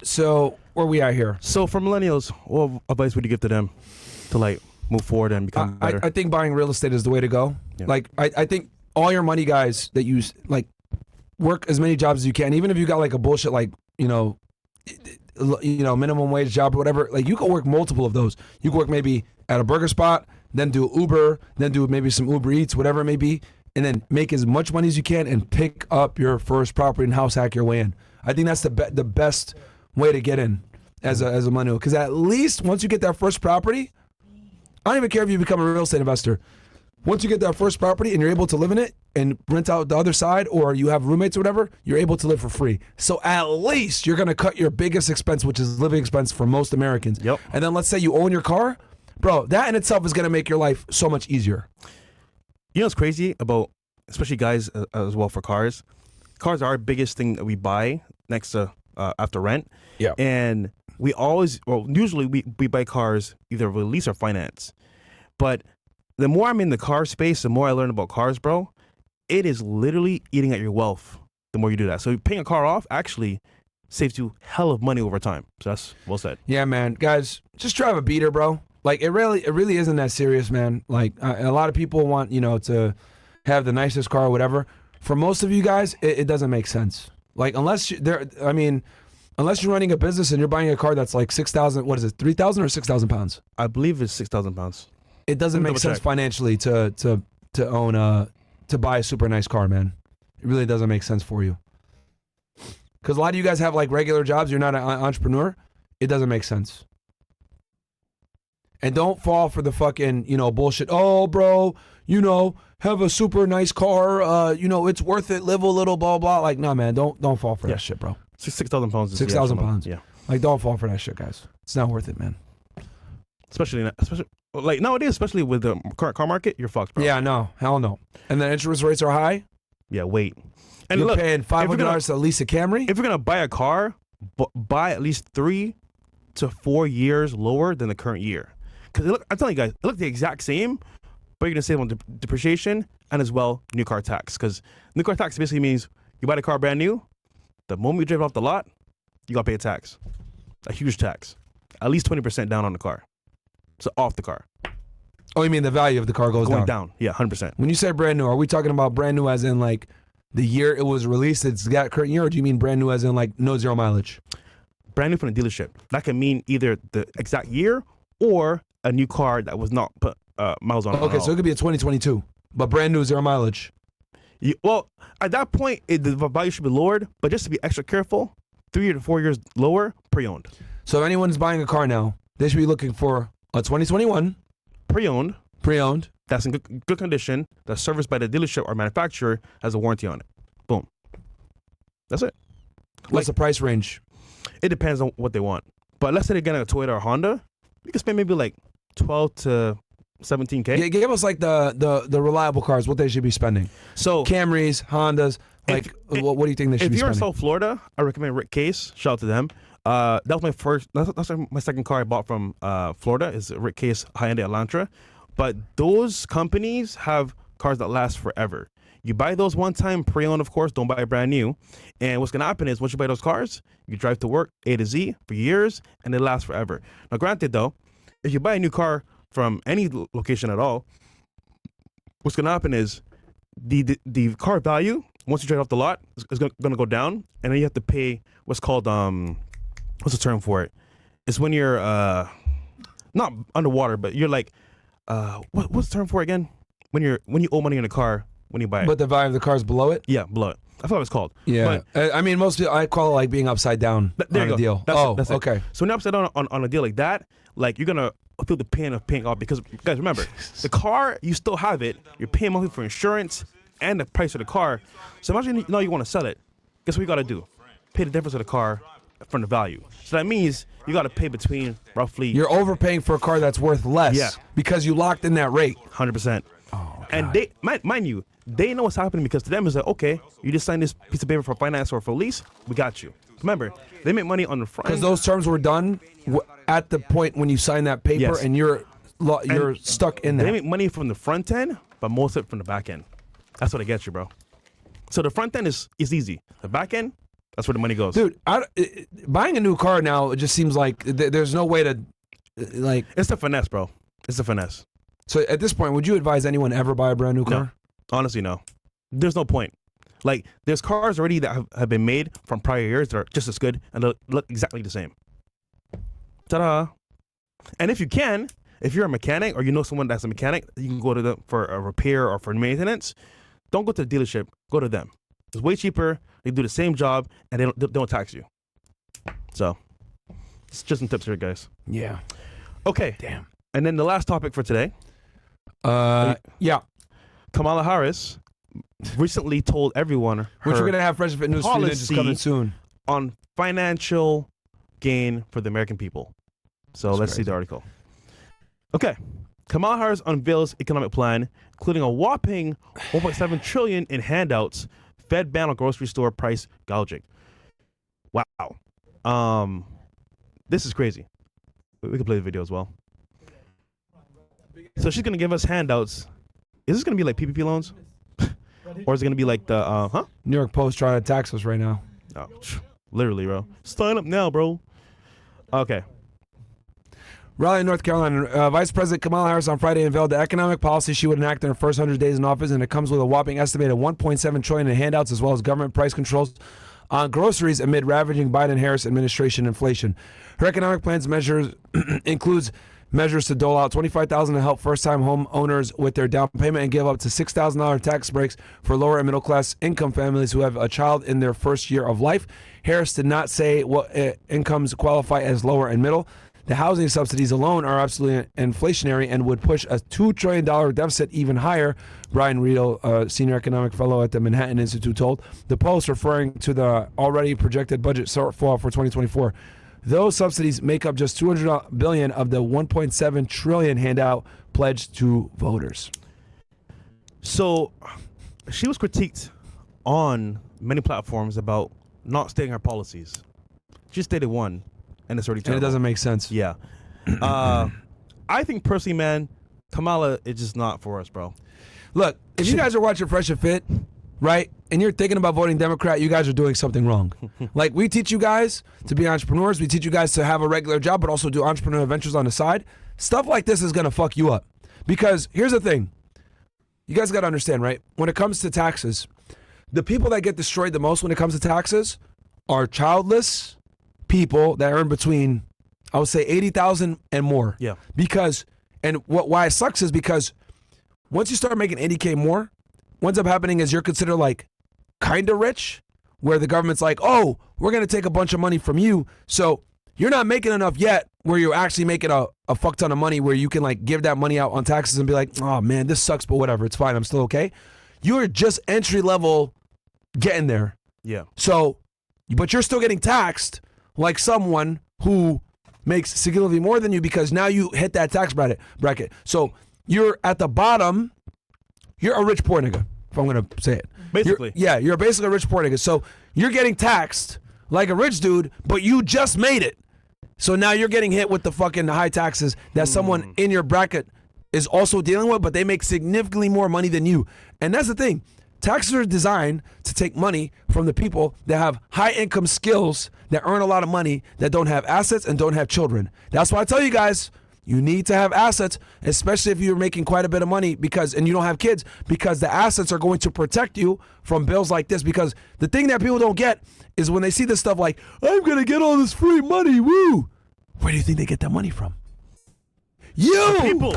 So where we at here? So for millennials, what advice would you give to them to like move forward and become better? I think buying real estate is the way to go. Yeah. Like I think all your money guys that use like work as many jobs as you can, even if you got like a bullshit like minimum wage job or whatever. Like you can work multiple of those. You can work maybe at a burger spot, then do Uber, then do maybe some Uber Eats, whatever it may be, and then make as much money as you can and pick up your first property and house hack your way in. I think that's the best way to get in as a millennial, because at least once you get that first property, I don't even care if you become a real estate investor. Once you get that first property and you're able to live in it and rent out the other side, or you have roommates or whatever, you're able to live for free. So at least you're going to cut your biggest expense, which is living expense for most Americans. Yep. And then let's say you own your car. Bro, that in itself is going to make your life so much easier. You know what's crazy about, especially guys as well for cars? Cars are our biggest thing that we buy next to after rent. Yeah. And usually we buy cars either with lease or finance. But the more I'm in the car space, the more I learn about cars, bro. It is literally eating at your wealth the more you do that. So paying a car off actually saves you hell of money over time. So that's well said. Yeah, man. Guys, just drive a beater, bro. Like it really isn't that serious, man. Like a lot of people want, to have the nicest car or whatever. For most of you guys, it doesn't make sense. Like unless you're running a business and you're buying a car that's like 6,000, what is it, 3,000 or 6,000 pounds? I believe it's 6,000 pounds. It doesn't make sense financially to own to buy a super nice car, man. It really doesn't make sense for you. Because a lot of you guys have like regular jobs. You're not an entrepreneur. It doesn't make sense. And don't fall for the fucking, bullshit. Oh, bro, have a super nice car. It's worth it. Live a little, blah, blah. Like, no, man, don't fall for that shit, bro. 6,000 pounds. 6,000 pounds. Yeah. Like, don't fall for that shit, guys. It's not worth it, man. Especially like nowadays, especially with the current car market, you're fucked, bro. Yeah, no, hell no. And the interest rates are high. Yeah, wait. And you're look, paying $500 to lease a Camry. If you're gonna buy a car, buy at least 3 to 4 years lower than the current year. Because I'm telling you guys, it look the exact same, but you're gonna save on depreciation and as well new car tax. Because new car tax basically means you buy the car brand new, the moment you drive it off the lot, you gotta pay a tax, a huge tax, at least 20% down on the car. So off the car. Oh, you mean the value of the car goes down? Yeah, 100%. When you say brand new, are we talking about brand new as in like the year it was released, it's got current year, or do you mean brand new as in like no zero mileage? Brand new from the dealership. That can mean either the exact year or a new car that was not put miles on. Okay, so it could be a 2022, but brand new zero mileage. Well, at that point, the value should be lowered, but just to be extra careful, 3 to 4 years lower, pre-owned. So if anyone's buying a car now, they should be looking for a 2021 pre-owned that's in good condition, that's serviced by the dealership or manufacturer, has a warranty on it. Boom. That's it. What's the price range? It depends on what they want. But let's say they're getting a Toyota or Honda, you can spend maybe like 12 to 17K. Yeah, give us like the reliable cars, what they should be spending. So Camrys, Hondas, like what do you think they should be spending? If you're in South Florida, I recommend Rick Case. Shout out to them. That was my first. That's my second car I bought from Florida. Is Rick Case Hyundai Elantra. But those companies have cars that last forever. You buy those one time, pre-owned, of course. Don't buy a brand new. And what's gonna happen is once you buy those cars, you drive to work A to Z for years, and they last forever. Now, granted, though, if you buy a new car from any location at all, what's gonna happen is the car value once you drive off the lot is gonna go down, and then you have to pay what's called what's the term for it? It's when you're not underwater, but you're like what's the term for it again? When you owe money in a car when you buy it. But the value of the car is below it? Yeah, below it. I forgot what it's called. Yeah. But, I mean, most people, I call it like being upside down on a deal. That's okay. So when you're upside down on a deal like that, like you're gonna feel the pain of paying off, because guys, remember, the car, you still have it. You're paying monthly for insurance and the price of the car. So imagine you want to sell it. Guess what you got to do? Pay the difference of the car from the value. So that means you got to pay between roughly. You're overpaying for a car that's worth less. Yeah. Because you locked in that rate. 100%. Oh, God. And they, mind you, they know what's happening, because to them it's like, okay, you just signed this piece of paper for finance or for lease, we got you. Remember, they make money on the front. Because those terms were done at the point when you sign that paper, Yes. and you're stuck in that. They make money from the front end, but most of it from the back end. That's what they get you, bro. So the front end is easy. The back end, That's where the money goes. Dude, buying a new car now, it just seems like there's no way to, like... It's the finesse, bro. It's the finesse. So at this point, would you advise anyone ever buy a brand new car? No. Honestly, no. There's no point. Like, there's cars already that have been made from prior years that are just as good and look exactly the same. Ta-da. And if you're a mechanic or you know someone that's a mechanic, you can go to them for a repair or for maintenance. Don't go to the dealership. Go to them. It's way cheaper. They do the same job and they don't tax you. So, it's just some tips here, guys. Yeah. Okay. Damn. And then the last topic for today. Yeah. Kamala Harris recently told everyone Which we're going to have Fresh and Fit News for you just coming soon. On financial gain for the American people. So let's see the article. Okay. Kamala Harris unveils economic plan, including a whopping $1.7 trillion in handouts, Fed ban on grocery store price gouging. Wow. This is crazy. We can play the video as well. So she's going to give us handouts. Is this going to be like PPP loans? Or is it going to be like the, New York Post trying to tax us right now. Oh, literally, bro. Sign up now, bro. Okay. Raleigh, North Carolina. Vice President Kamala Harris on Friday unveiled the economic policy she would enact in her first 100 days in office, and it comes with a whopping estimated $1.7 trillion in handouts as well as government price controls on groceries amid ravaging Biden-Harris administration inflation. Her economic plans measures includes measures to dole out $25,000 to help first-time home owners with their down payment and give up to $6,000 tax breaks for lower and middle-class income families who have a child in their first year of life. Harris did not say what incomes qualify as lower and middle. The housing subsidies alone are absolutely inflationary and would push a $2 trillion deficit even higher, Brian Riedel, senior economic fellow at the Manhattan Institute, told the Post, referring to the already projected budget shortfall for 2024. Those subsidies make up just $200 billion of the $1.7 trillion handout pledged to voters. So she was critiqued on many platforms about not stating her policies. She stated one. And it's already terrible. And it doesn't make sense. Yeah. I think personally, man, Kamala is just not for us, bro. Look, if you guys are watching Fresh and Fit, right, and you're thinking about voting Democrat, you guys are doing something wrong. Like, we teach you guys to be entrepreneurs. We teach you guys to have a regular job, but also do entrepreneurial ventures on the side. Stuff like this is going to fuck you up. Because here's the thing. You guys got to understand, right? When it comes to taxes, the people that get destroyed the most when it comes to taxes are childless people that earn between, I would say, 80,000 and more. Yeah. Because, and why it sucks is because once you start making 80K more, what ends up happening is you're considered like kind of rich, where the government's like, oh, we're going to take a bunch of money from you. So you're not making enough yet where you're actually making a fuck ton of money where you can like give that money out on taxes and be like, oh man, this sucks, but whatever, it's fine, I'm still okay. You're just entry level getting there. Yeah. So, but you're still getting taxed like someone who makes significantly more than you because now you hit that tax bracket. So you're at the bottom. You're a rich poor nigga, if I'm going to say it. Basically. You're basically a rich poor nigga. So you're getting taxed like a rich dude, but you just made it. So now you're getting hit with the fucking high taxes that someone in your bracket is also dealing with, but they make significantly more money than you. And that's the thing. Taxes are designed to take money from the people that have high income skills, that earn a lot of money, that don't have assets and don't have children. That's why I tell you guys, you need to have assets, especially if you're making quite a bit of money and you don't have kids, because the assets are going to protect you from bills like this. Because the thing that people don't get is when they see this stuff like, I'm going to get all this free money, woo. Where do you think they get that money from? You! The people.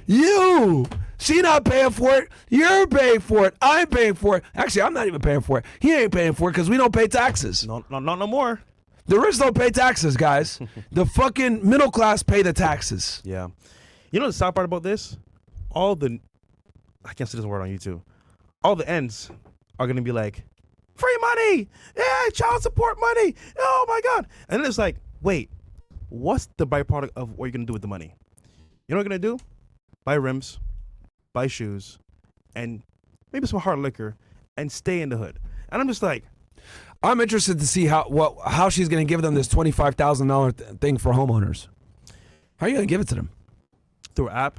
You! She not paying for it. You're paying for it. I'm paying for it. Actually, I'm not even paying for it. He ain't paying for it because we don't pay taxes. Not no more. The rich don't pay taxes, guys. The fucking middle class pay the taxes. Yeah. You know the sad part about this? I can't say this word on YouTube. All the ends are going to be like, free money. Yeah, child support money. Oh my God. And then it's like, wait, what's the byproduct of what you're going to do with the money? You know what you're going to do? Buy rims, buy shoes, and maybe some hard liquor, and stay in the hood. And I'm just like, I'm interested to see how she's going to give them this $25,000 thing for homeowners. How are you going to give it to them? Through app,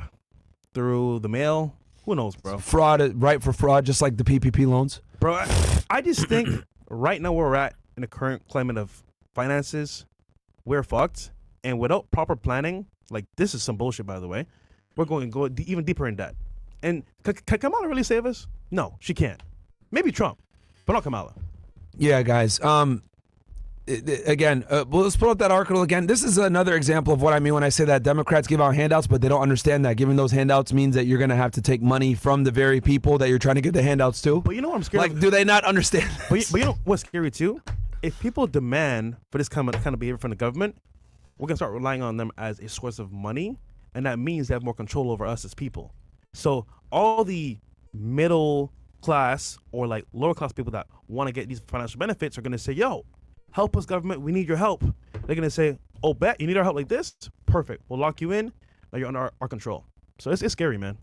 through the mail. Who knows, bro? Fraud, right, for fraud, just like the PPP loans. Bro, I just think right now where we're at in the current climate of finances, we're fucked. And without proper planning, like this is some bullshit, by the way, we're going to go even deeper in debt. And can Kamala really save us? No, she can't. Maybe Trump, but not Kamala. Yeah, guys. Again, well, let's pull up that article again. This is another example of what I mean when I say that Democrats give out handouts, but they don't understand that giving those handouts means that you're going to have to take money from the very people that you're trying to give the handouts to. But you know what I'm scared Like, of? do they not understand But you know what's scary too? If people demand for this kind of behavior from the government, we're going to start relying on them as a source of money, and that means they have more control over us as people. So all the middle class or like lower class people that want to get these financial benefits are going to say, yo, help us, government. We need your help. They're going to say, oh, bet you need our help like this? Perfect. We'll lock you in. Now you're under our control. So it's scary, man.